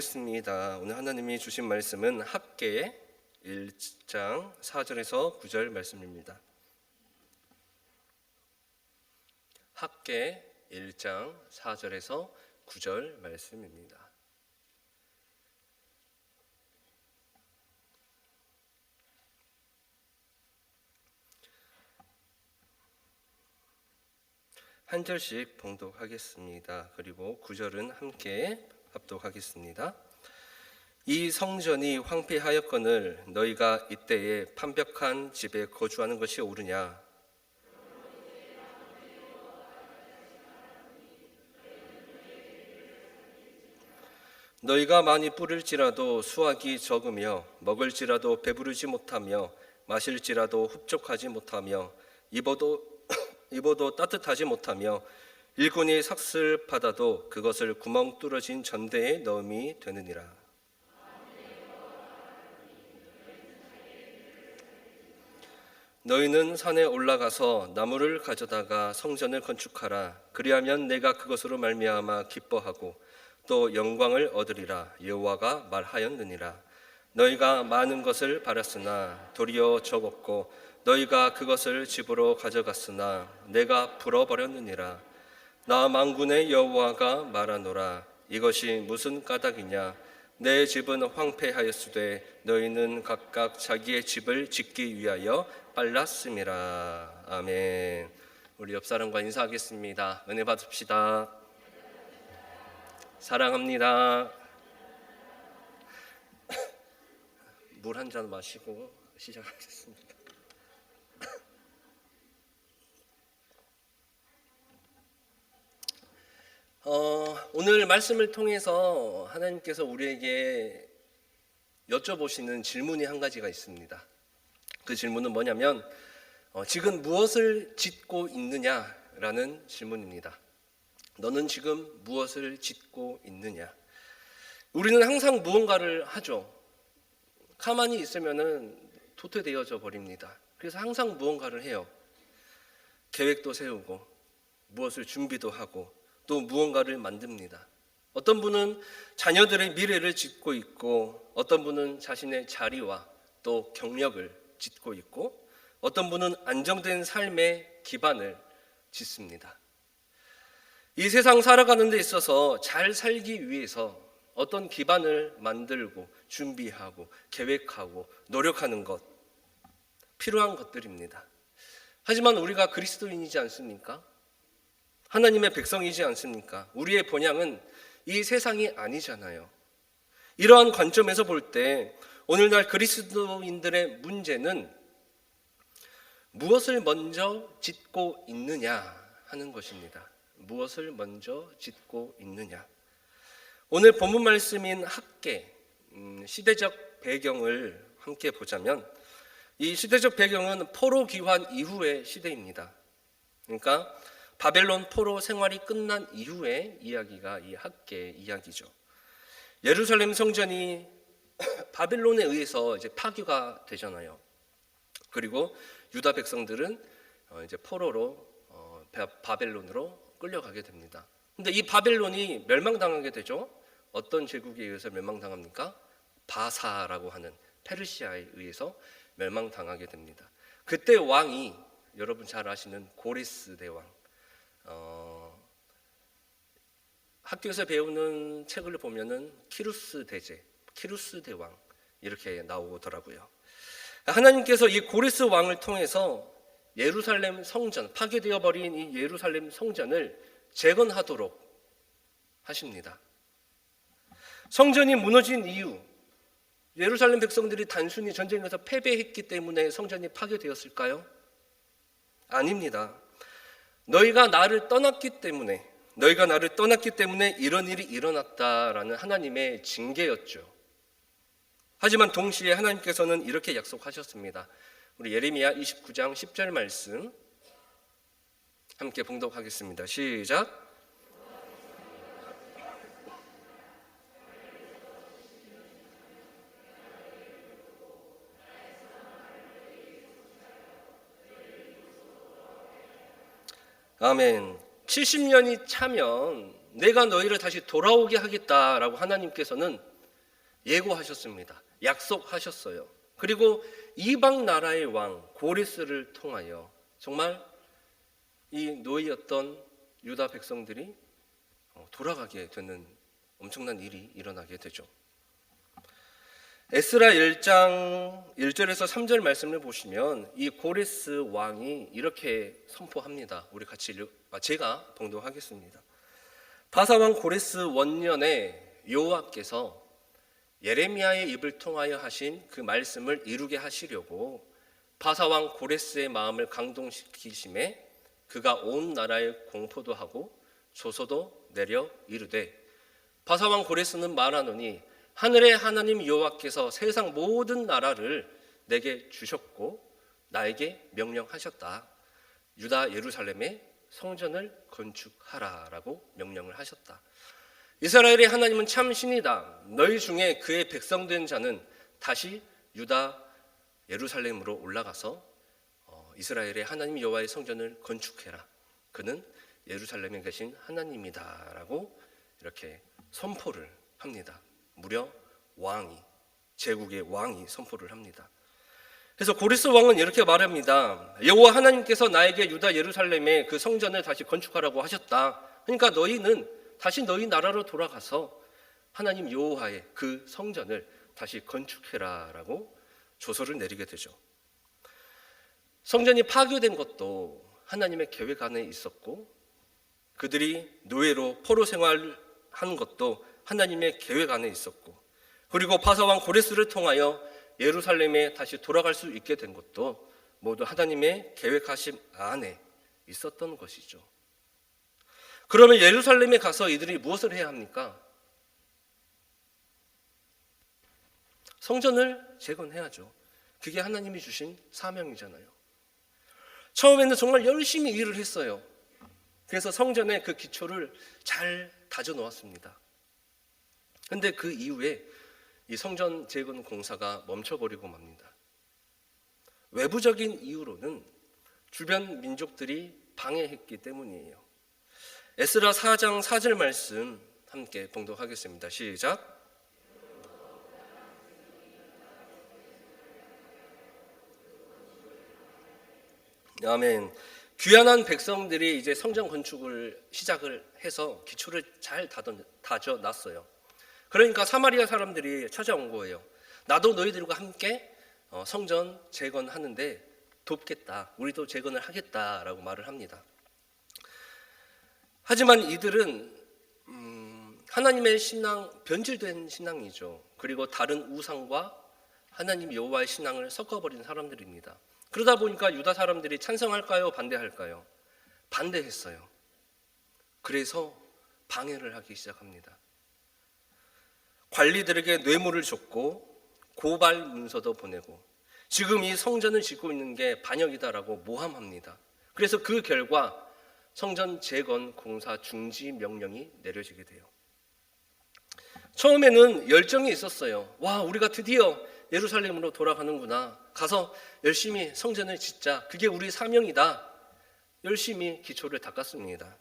습니다. 오늘 하나님이 주신 말씀은 학개 1장 4절에서 9절 말씀입니다. 학개 1장 4절에서 9절 말씀입니다. 한 절씩 봉독하겠습니다. 그리고 9절은 함께 합독하겠습니다. 이 성전이 황폐하였거늘 너희가 이때에 판벽한 집에 거주하는 것이 옳으냐? 너희가 많이 뿌릴지라도 수확이 적으며 먹을지라도 배부르지 못하며 마실지라도 흡족하지 못하며 입어도 따뜻하지 못하며 일꾼이 삭슬 받아도 그것을 구멍 뚫어진 전대에 넣음이 되느니라. 너희는 산에 올라가서 나무를 가져다가 성전을 건축하라. 그리하면 내가 그것으로 말미암아 기뻐하고 또 영광을 얻으리라. 여호와가 말하였느니라. 너희가 많은 것을 바랐으나 도리어 적었고 너희가 그것을 집으로 가져갔으나 내가 불어버렸느니라. 나 만군의 여호와가 말하노라. 이것이 무슨 까닭이냐? 내 집은 황폐하였으되 너희는 각각 자기의 집을 짓기 위하여 빨랐음이라. 아멘. 우리 옆 사람과 인사하겠습니다. 은혜 받읍시다. 사랑합니다. 물 한 잔 마시고 시작하겠습니다. 오늘 말씀을 통해서 하나님께서 우리에게 여쭤보시는 질문이 한 가지가 있습니다. 그 질문은 뭐냐면 지금 무엇을 짓고 있느냐라는 질문입니다. 너는 지금 무엇을 짓고 있느냐? 우리는 항상 무언가를 하죠. 가만히 있으면은 도태되어져 버립니다. 그래서 항상 무언가를 해요. 계획도 세우고 무엇을 준비도 하고 또 무언가를 만듭니다. 어떤 분은 자녀들의 미래를 짓고 있고 어떤 분은 자신의 자리와 또 경력을 짓고 있고 어떤 분은 안정된 삶의 기반을 짓습니다. 이 세상 살아가는 데 있어서 잘 살기 위해서 어떤 기반을 만들고 준비하고 계획하고 노력하는 것 필요한 것들입니다. 하지만 우리가 그리스도인이지 않습니까? 하나님의 백성이지 않습니까? 우리의 본향은 이 세상이 아니잖아요. 이러한 관점에서 볼 때 오늘날 그리스도인들의 문제는 무엇을 먼저 짓고 있느냐 하는 것입니다. 무엇을 먼저 짓고 있느냐. 오늘 본문 말씀인 학개, 시대적 배경을 함께 보자면 이 시대적 배경은 포로 귀환 이후의 시대입니다. 그러니까 바벨론 포로 생활이 끝난 이후의 이야기가 이 학개 이야기죠. 예루살렘 성전이 바벨론에 의해서 이제 파괴가 되잖아요. 그리고 유다 백성들은 이제 포로로 바벨론으로 끌려가게 됩니다. 근데 이 바벨론이 멸망당하게 되죠. 어떤 제국에 의해서 멸망당합니까? 바사라고 하는 페르시아에 의해서 멸망당하게 됩니다. 그때 왕이 여러분 잘 아시는 고레스 대왕. 학교에서 배우는 책을 보면은 키루스 대제, 키루스 대왕 이렇게 나오더라고요. 하나님께서 이 고레스 왕을 통해서 예루살렘 성전, 파괴되어 버린 이 예루살렘 성전을 재건하도록 하십니다. 성전이 무너진 이유, 예루살렘 백성들이 단순히 전쟁에서 패배했기 때문에 성전이 파괴되었을까요? 아닙니다. 너희가 나를 떠났기 때문에 이런 일이 일어났다라는 하나님의 징계였죠. 하지만 동시에 하나님께서는 이렇게 약속하셨습니다. 우리 예레미야 29장 10절 말씀 함께 봉독하겠습니다. 시작. 아멘. 70년이 차면 내가 너희를 다시 돌아오게 하겠다라고 하나님께서는 예고하셨습니다. 약속하셨어요. 그리고 이방 나라의 왕 고레스를 통하여 정말 이 노예였던 유다 백성들이 돌아가게 되는 엄청난 일이 일어나게 되죠. 에스라 1장 1절에서 3절 말씀을 보시면 이 고레스 왕이 이렇게 선포합니다. 우리 같이 제가 봉독하겠습니다. 바사왕 고레스 원년에 여호와께서 예레미야의 입을 통하여 하신 그 말씀을 이루게 하시려고 바사왕 고레스의 마음을 강동시키심에 그가 온 나라에 공포도 하고 조서도 내려 이르되 바사왕 고레스는 말하노니 하늘의 하나님 여호와께서 세상 모든 나라를 내게 주셨고 나에게 명령하셨다. 유다 예루살렘에 성전을 건축하라라고 명령을 하셨다. 이스라엘의 하나님은 참 신이다. 너희 중에 그의 백성된 자는 다시 유다 예루살렘으로 올라가서 이스라엘의 하나님 여호와의 성전을 건축해라. 그는 예루살렘에 계신 하나님이다라고 이렇게 선포를 합니다. 무려 왕이, 제국의 왕이 선포를 합니다. 그래서 고레스 왕은 이렇게 말합니다. 여호와 하나님께서 나에게 유다 예루살렘에 그 성전을 다시 건축하라고 하셨다. 그러니까 너희는 다시 너희 나라로 돌아가서 하나님 여호와의 그 성전을 다시 건축해라라고 조서를 내리게 되죠. 성전이 파괴된 것도 하나님의 계획 안에 있었고 그들이 노예로 포로 생활한 것도 하나님의 계획 안에 있었고 그리고 바사왕 고레스를 통하여 예루살렘에 다시 돌아갈 수 있게 된 것도 모두 하나님의 계획하심 안에 있었던 것이죠. 그러면 예루살렘에 가서 이들이 무엇을 해야 합니까? 성전을 재건해야죠. 그게 하나님이 주신 사명이잖아요. 처음에는 정말 열심히 일을 했어요. 그래서 성전의 그 기초를 잘 다져 놓았습니다. 그런데 그 이후에 이 성전 재건 공사가 멈춰버리고 맙니다. 외부적인 이유로는 주변 민족들이 방해했기 때문이에요. 에스라 4장 4절 말씀 함께 봉독하겠습니다. 시작. 아멘. 귀환한 백성들이 이제 성전 건축을 시작을 해서 기초를 잘 다져 놨어요. 그러니까 사마리아 사람들이 찾아온 거예요. 나도 너희들과 함께 성전 재건하는데 돕겠다. 우리도 재건을 하겠다라고 말을 합니다. 하지만 이들은 하나님의 신앙, 변질된 신앙이죠. 그리고 다른 우상과 하나님 여호와의 신앙을 섞어버린 사람들입니다. 그러다 보니까 유다 사람들이 찬성할까요? 반대할까요? 반대했어요. 그래서 방해를 하기 시작합니다. 관리들에게 뇌물을 줬고 고발 문서도 보내고 지금 이 성전을 짓고 있는 게 반역이다라고 모함합니다. 그래서 그 결과 성전 재건 공사 중지 명령이 내려지게 돼요. 처음에는 열정이 있었어요. 와, 우리가 드디어 예루살렘으로 돌아가는구나. 가서 열심히 성전을 짓자. 그게 우리 사명이다. 열심히 기초를 닦았습니다.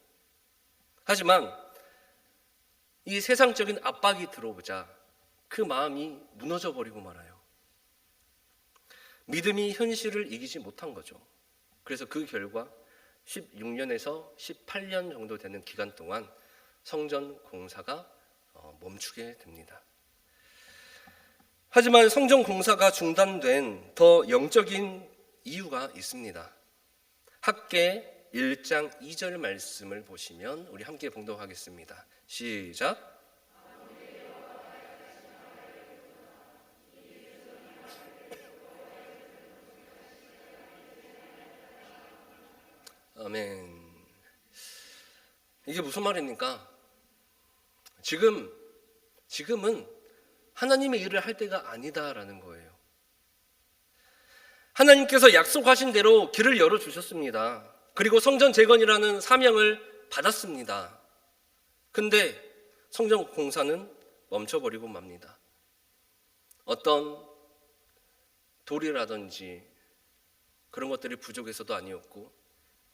하지만 이 세상적인 압박이 들어오자 그 마음이 무너져 버리고 말아요. 믿음이 현실을 이기지 못한 거죠. 그래서 그 결과 16년에서 18년 정도 되는 기간 동안 성전 공사가 멈추게 됩니다. 하지만 성전 공사가 중단된 더 영적인 이유가 있습니다. 학개 1장 2절 말씀을 보시면 우리 함께 봉독하겠습니다. 시작. 아멘. 이게 무슨 말입니까? 지금은 하나님의 일을 할 때가 아니다라는 거예요. 하나님께서 약속하신 대로 길을 열어주셨습니다. 그리고 성전 재건이라는 사명을 받았습니다. 근데 성전 공사는 멈춰버리고 맙니다. 어떤 돌이라든지 그런 것들이 부족해서도 아니었고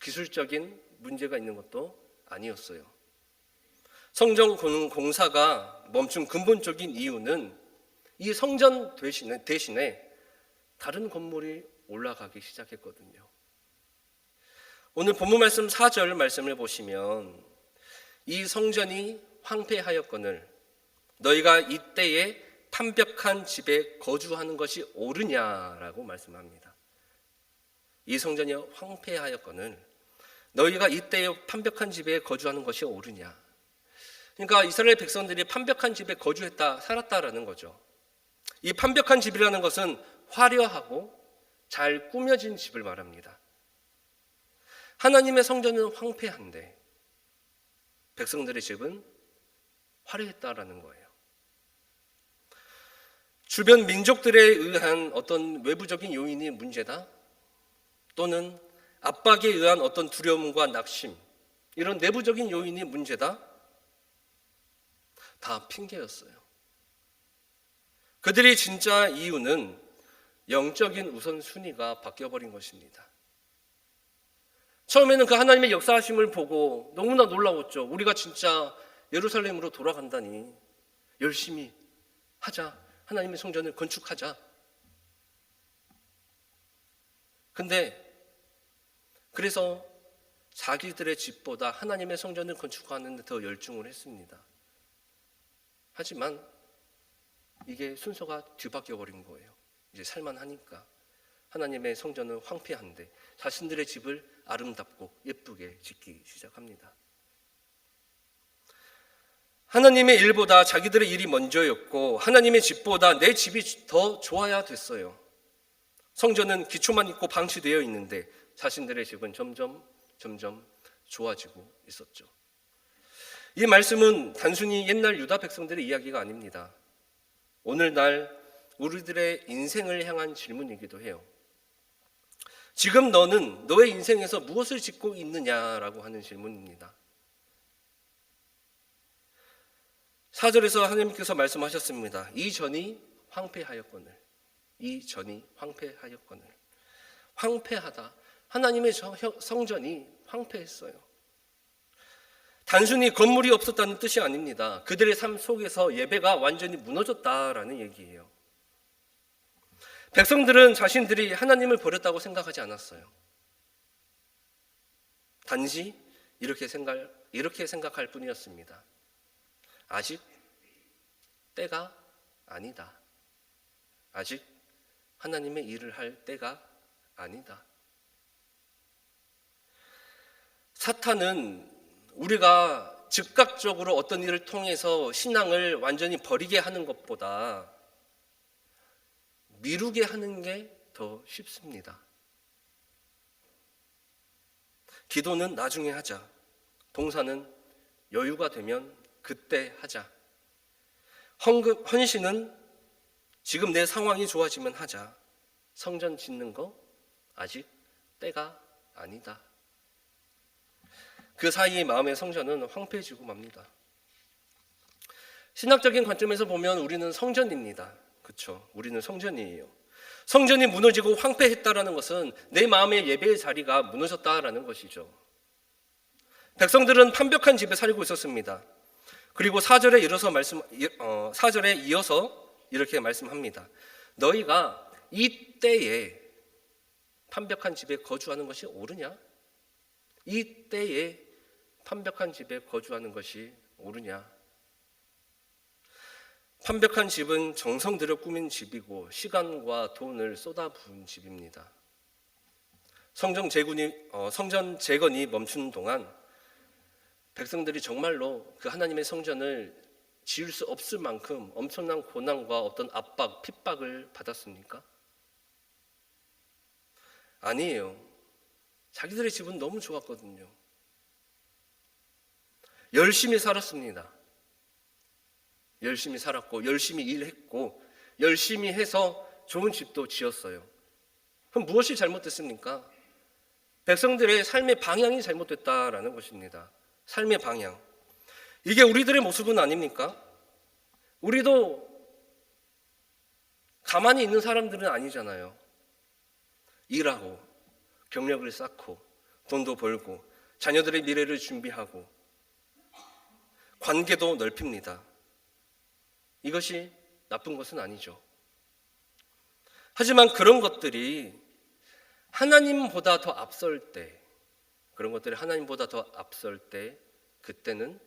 기술적인 문제가 있는 것도 아니었어요. 성전 공사가 멈춘 근본적인 이유는 이 성전 대신에 다른 건물이 올라가기 시작했거든요. 오늘 본문 말씀 4절 말씀을 보시면 이 성전이 황폐하였거늘 너희가 이때에 판벽한 집에 거주하는 것이 옳으냐라고 말씀합니다. 이 성전이 황폐하였거늘 너희가 이때에 판벽한 집에 거주하는 것이 옳으냐. 그러니까 이스라엘 백성들이 판벽한 집에 거주했다, 살았다라는 거죠. 이 판벽한 집이라는 것은 화려하고 잘 꾸며진 집을 말합니다. 하나님의 성전은 황폐한데 백성들의 집은 화려했다라는 거예요. 주변 민족들에 의한 어떤 외부적인 요인이 문제다, 또는 압박에 의한 어떤 두려움과 낙심, 이런 내부적인 요인이 문제다, 다 핑계였어요. 그들의 진짜 이유는 영적인 우선순위가 바뀌어버린 것입니다. 처음에는 그 하나님의 역사하심을 보고 너무나 놀라웠죠. 우리가 진짜 예루살렘으로 돌아간다니, 열심히 하자, 하나님의 성전을 건축하자. 근데 그래서 자기들의 집보다 하나님의 성전을 건축하는 데 더 열중을 했습니다. 하지만 이게 순서가 뒤바뀌어 버린 거예요. 이제 살만하니까 하나님의 성전은 황폐한데 자신들의 집을 아름답고 예쁘게 짓기 시작합니다. 하나님의 일보다 자기들의 일이 먼저였고 하나님의 집보다 내 집이 더 좋아야 됐어요. 성전은 기초만 있고 방치되어 있는데 자신들의 집은 점점 좋아지고 있었죠. 이 말씀은 단순히 옛날 유다 백성들의 이야기가 아닙니다. 오늘날 우리들의 인생을 향한 질문이기도 해요. 지금 너는 너의 인생에서 무엇을 짓고 있느냐라고 하는 질문입니다. 4절에서 하나님께서 말씀하셨습니다. 이전이 황폐하였거늘. 황폐하다. 하나님의 성전이 황폐했어요. 단순히 건물이 없었다는 뜻이 아닙니다. 그들의 삶 속에서 예배가 완전히 무너졌다라는 얘기예요. 백성들은 자신들이 하나님을 버렸다고 생각하지 않았어요. 단지 이렇게 생각할 뿐이었습니다. 아직 때가 아니다. 아직 하나님의 일을 할 때가 아니다. 사탄은 우리가 즉각적으로 어떤 일을 통해서 신앙을 완전히 버리게 하는 것보다 미루게 하는 게 더 쉽습니다. 기도는 나중에 하자. 봉사는 여유가 되면 그때 하자. 헌신은 지금 내 상황이 좋아지면 하자. 성전 짓는 거 아직 때가 아니다. 그 사이에 마음의 성전은 황폐해지고 맙니다. 신학적인 관점에서 보면 우리는 성전입니다. 그렇죠? 우리는 성전이에요. 성전이 무너지고 황폐했다라는 것은 내 마음의 예배의 자리가 무너졌다라는 것이죠. 백성들은 판벽한 집에 살고 있었습니다. 그리고 4절에 이어서 이렇게 말씀합니다. 너희가 이때에 판벽한 집에 거주하는 것이 옳으냐? 이때에 판벽한 집에 거주하는 것이 옳으냐? 판벽한 집은 정성 들여 꾸민 집이고 시간과 돈을 쏟아부은 집입니다. 성전 재건이 멈추는 동안 백성들이 정말로 그 하나님의 성전을 지을 수 없을 만큼 엄청난 고난과 어떤 압박, 핍박을 받았습니까? 아니에요. 자기들의 집은 너무 좋았거든요. 열심히 살았습니다. 열심히 살았고 열심히 일했고 열심히 해서 좋은 집도 지었어요. 그럼 무엇이 잘못됐습니까? 백성들의 삶의 방향이 잘못됐다라는 것입니다. 삶의 방향. 이게 우리들의 모습은 아닙니까? 우리도 가만히 있는 사람들은 아니잖아요. 일하고 경력을 쌓고 돈도 벌고 자녀들의 미래를 준비하고 관계도 넓힙니다. 이것이 나쁜 것은 아니죠. 하지만 그런 것들이 하나님보다 더 앞설 때, 그런 것들이 하나님보다 더 앞설 때, 그때는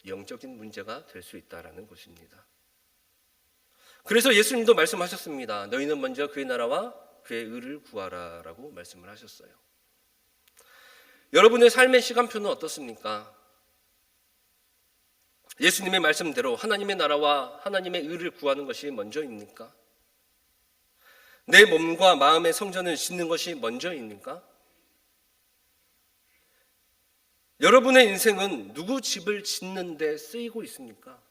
영적인 문제가 될 수 있다는 것입니다. 그래서 예수님도 말씀하셨습니다. 너희는 먼저 그의 나라와 그의 의를 구하라 라고 말씀을 하셨어요. 여러분의 삶의 시간표는 어떻습니까? 예수님의 말씀대로 하나님의 나라와 하나님의 의를 구하는 것이 먼저입니까? 내 몸과 마음의 성전을 짓는 것이 먼저입니까? 여러분의 인생은 누구 집을 짓는 데 쓰이고 있습니까?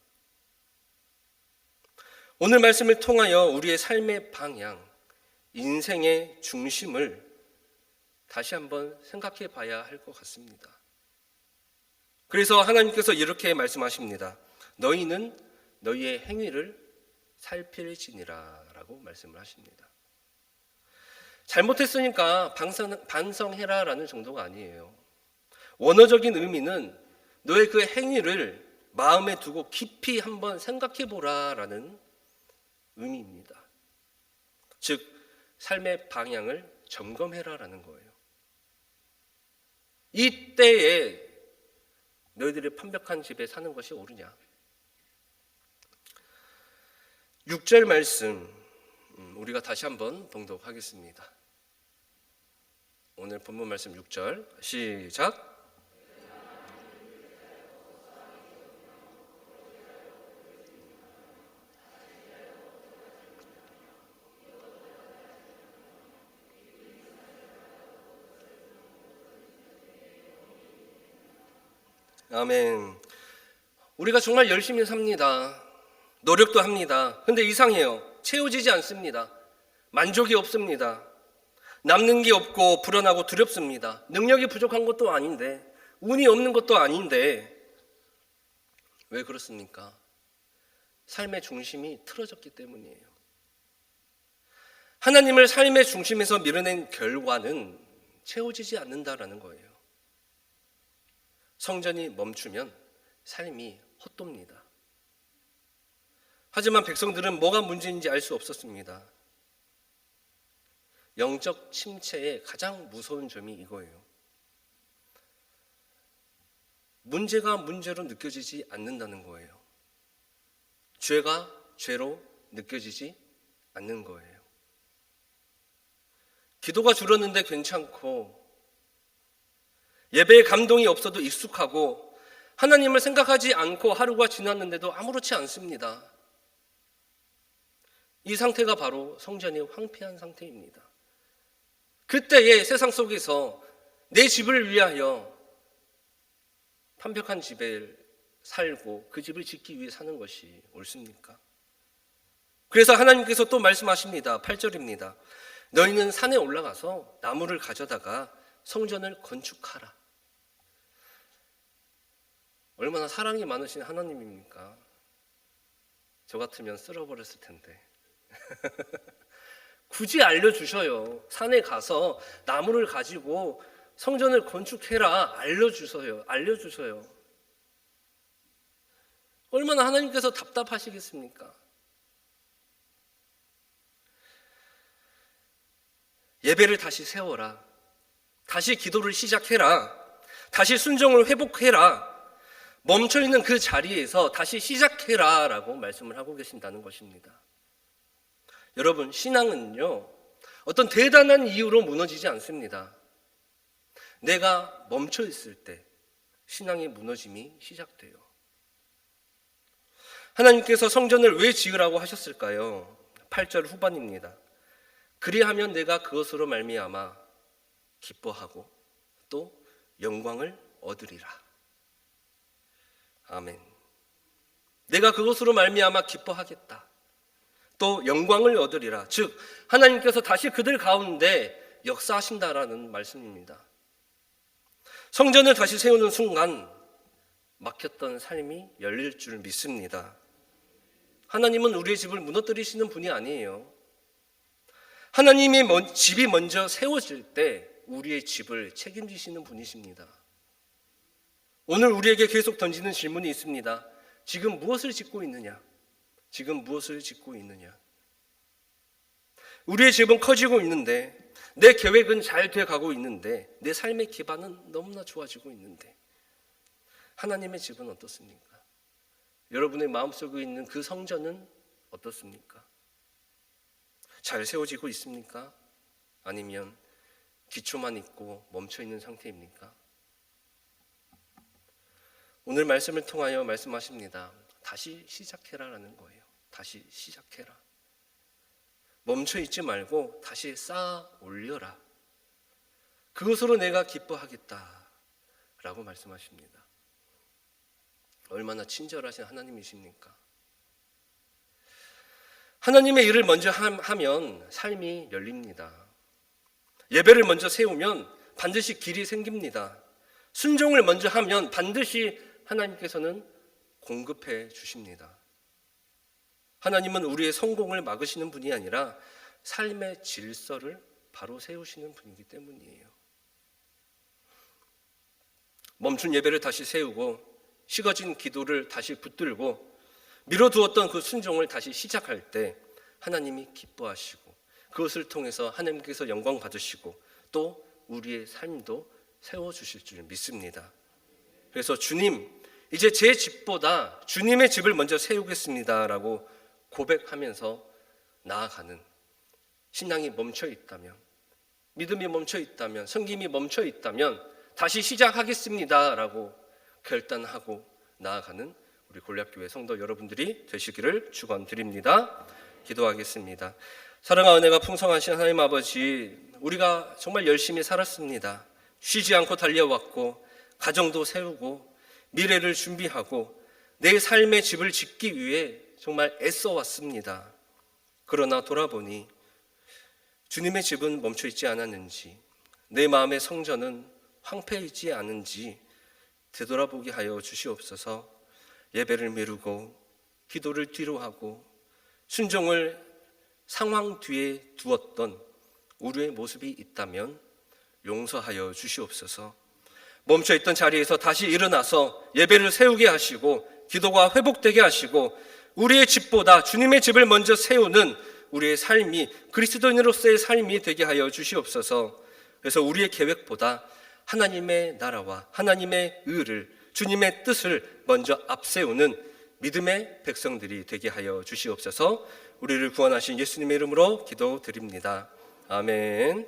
오늘 말씀을 통하여 우리의 삶의 방향, 인생의 중심을 다시 한번 생각해 봐야 할 것 같습니다. 그래서 하나님께서 이렇게 말씀하십니다. 너희는 너희의 행위를 살필지니라 라고 말씀을 하십니다. 잘못했으니까 반성해라 라는 정도가 아니에요. 원어적인 의미는 너의 그 행위를 마음에 두고 깊이 한번 생각해 보라 라는 의미입니다. 즉 삶의 방향을 점검해라 라는 거예요. 이 때에 너희들이 판벽한 집에 사는 것이 옳으냐? 6절 말씀 우리가 다시 한번 봉독하겠습니다. 오늘 본문 말씀 6절 시작. 아멘. 우리가 정말 열심히 삽니다. 노력도 합니다. 근데 이상해요. 채워지지 않습니다. 만족이 없습니다. 남는 게 없고 불안하고 두렵습니다. 능력이 부족한 것도 아닌데, 운이 없는 것도 아닌데, 왜 그렇습니까? 삶의 중심이 틀어졌기 때문이에요. 하나님을 삶의 중심에서 밀어낸 결과는 채워지지 않는다라는 거예요. 성전이 멈추면 삶이 헛돕니다. 하지만 백성들은 뭐가 문제인지 알 수 없었습니다. 영적 침체의 가장 무서운 점이 이거예요. 문제가 문제로 느껴지지 않는다는 거예요. 죄가 죄로 느껴지지 않는 거예요. 기도가 줄었는데 괜찮고 예배에 감동이 없어도 익숙하고 하나님을 생각하지 않고 하루가 지났는데도 아무렇지 않습니다. 이 상태가 바로 성전이 황폐한 상태입니다. 그때의 세상 속에서 내 집을 위하여 완벽한 집에 살고 그 집을 짓기 위해 사는 것이 옳습니까? 그래서 하나님께서 또 말씀하십니다. 8절입니다. 너희는 산에 올라가서 나무를 가져다가 성전을 건축하라. 얼마나 사랑이 많으신 하나님입니까? 저 같으면 쓸어버렸을 텐데. 굳이 알려주셔요. 산에 가서 나무를 가지고 성전을 건축해라. 알려주셔요. 얼마나 하나님께서 답답하시겠습니까? 예배를 다시 세워라. 다시 기도를 시작해라. 다시 순종을 회복해라. 멈춰있는 그 자리에서 다시 시작해라 라고 말씀을 하고 계신다는 것입니다. 여러분, 신앙은요, 어떤 대단한 이유로 무너지지 않습니다. 내가 멈춰있을 때 신앙의 무너짐이 시작돼요. 하나님께서 성전을 왜 지으라고 하셨을까요? 8절 후반입니다. 그리하면 내가 그것으로 말미암아 기뻐하고 또 영광을 얻으리라. 아멘. 내가 그것으로 말미암아 기뻐하겠다. 또 영광을 얻으리라. 즉 하나님께서 다시 그들 가운데 역사하신다라는 말씀입니다. 성전을 다시 세우는 순간 막혔던 삶이 열릴 줄 믿습니다. 하나님은 우리의 집을 무너뜨리시는 분이 아니에요. 하나님의 집이 먼저 세워질 때 우리의 집을 책임지시는 분이십니다. 오늘 우리에게 계속 던지는 질문이 있습니다. 지금 무엇을 짓고 있느냐? 지금 무엇을 짓고 있느냐? 우리의 집은 커지고 있는데, 내 계획은 잘 돼가고 있는데, 내 삶의 기반은 너무나 좋아지고 있는데, 하나님의 집은 어떻습니까? 여러분의 마음속에 있는 그 성전은 어떻습니까? 잘 세워지고 있습니까? 아니면 기초만 있고 멈춰 있는 상태입니까? 오늘 말씀을 통하여 말씀하십니다. 다시 시작해라라는 거예요. 다시 시작해라. 멈춰 있지 말고 다시 쌓아 올려라. 그것으로 내가 기뻐하겠다라고 말씀하십니다. 얼마나 친절하신 하나님이십니까? 하나님의 일을 먼저 하면 삶이 열립니다. 예배를 먼저 세우면 반드시 길이 생깁니다. 순종을 먼저 하면 반드시 하나님께서는 공급해 주십니다. 하나님은 우리의 성공을 막으시는 분이 아니라 삶의 질서를 바로 세우시는 분이기 때문이에요. 멈춘 예배를 다시 세우고 식어진 기도를 다시 붙들고 미뤄두었던 그 순종을 다시 시작할 때 하나님이 기뻐하시고 그것을 통해서 하나님께서 영광 받으시고 또 우리의 삶도 세워주실 줄 믿습니다. 그래서 주님, 이제 제 집보다 주님의 집을 먼저 세우겠습니다라고 고백하면서 나아가는 신앙이 멈춰 있다면, 믿음이 멈춰 있다면, 섬김이 멈춰 있다면 다시 시작하겠습니다라고 결단하고 나아가는 우리 골략교회 성도 여러분들이 되시기를 축원드립니다. 기도하겠습니다. 사랑과 은혜가 풍성하신 하나님 아버지, 우리가 정말 열심히 살았습니다. 쉬지 않고 달려왔고 가정도 세우고 미래를 준비하고 내 삶의 집을 짓기 위해 정말 애써왔습니다. 그러나 돌아보니 주님의 집은 멈춰있지 않았는지, 내 마음의 성전은 황폐하지 않은지 되돌아보게 하여 주시옵소서. 예배를 미루고 기도를 뒤로 하고 순종을 상황 뒤에 두었던 우리의 모습이 있다면 용서하여 주시옵소서. 멈춰있던 자리에서 다시 일어나서 예배를 세우게 하시고 기도가 회복되게 하시고 우리의 집보다 주님의 집을 먼저 세우는 우리의 삶이 그리스도인으로서의 삶이 되게 하여 주시옵소서. 그래서 우리의 계획보다 하나님의 나라와 하나님의 의를, 주님의 뜻을 먼저 앞세우는 믿음의 백성들이 되게 하여 주시옵소서. 우리를 구원하신 예수님의 이름으로 기도드립니다. 아멘.